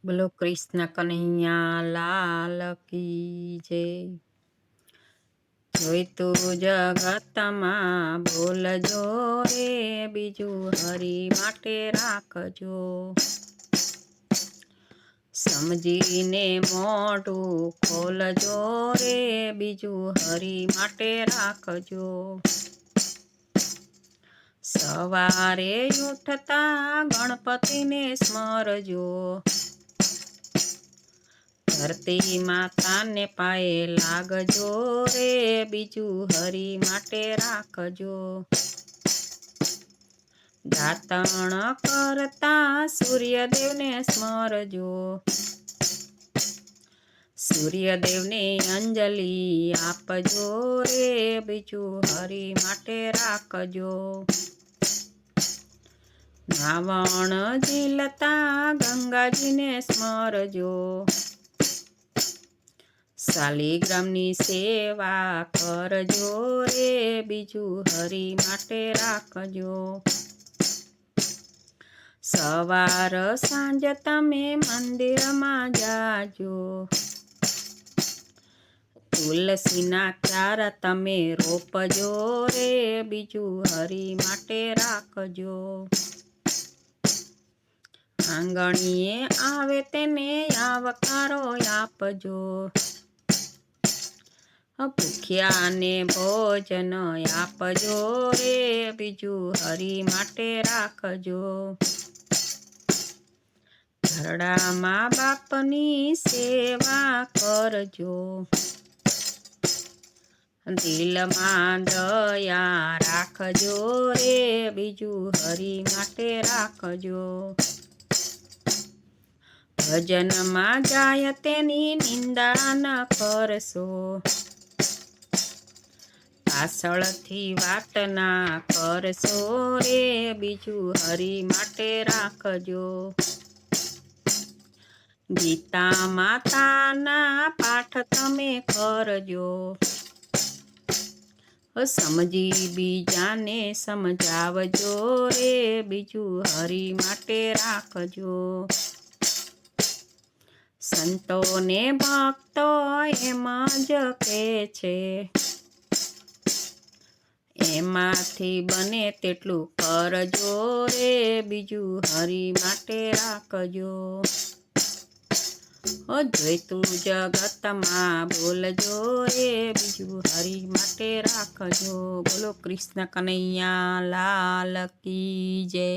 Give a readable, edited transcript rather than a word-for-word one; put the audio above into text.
બોલો કૃષ્ણ કનૈયા લાલ કી જય। જોઈતું જગતમાં બોલજો રે, બીજું હરી માટે રાખજો। સમજીને મોઢું ખોલજો રે, બીજું હરી માટે રાખજો। સવારે ઉઠતા ગણપતિને સ્મરજો, ધરતી માતાને પાયે લાગજો રે, બીજું હરી માટે રાખજો। દાતણ કરતા સૂર્યદેવને સ્મરજો, સૂર્યદેવને અંજલિ આપજો રે, બીજું હરી માટે રાખજો। નાવણ ઝીલતા ગંગાજીને સ્મરજો, શાલિગ્રામની સેવા કરજો રે, બીજું હરી માટે રાખજો। સવાર સાંજ તમે મંદિરમાં જાજો, તુલસીના ક્યાર તમે રોપજો રે, બીજું હરી માટે રાખજો। આંગણીએ આવે તેને આવકારો આપજો, ભૂખ્યાને ભોજન આપજો રે, બીજું હરી માટે રાખજો। ઘરડામાં બાપની સેવા કરજો, દિલમાં દયા રાખજો રે, બીજું હરી માટે રાખજો। ભજનમાં જાય તેની નિંદા ન કરશો, પાછળથી વાત ના કરશો રે, બીજું હરી માટે રાખજો। ગીતા માતાના પાઠ તમે કરજો, સમજી બીજાને સમજાવજો રે, બીજું હરી માટે રાખજો। સંતોને ભક્તો એમ જ કહે છે, એમાંથી બને તેટલું કરજો રે, બીજું હરી માટે રાખજો। જોઈતું જગતમાં બોલજો રે, બીજું હરી માટે રાખજો। બોલો કૃષ્ણ કનૈયા લાલ કી જય।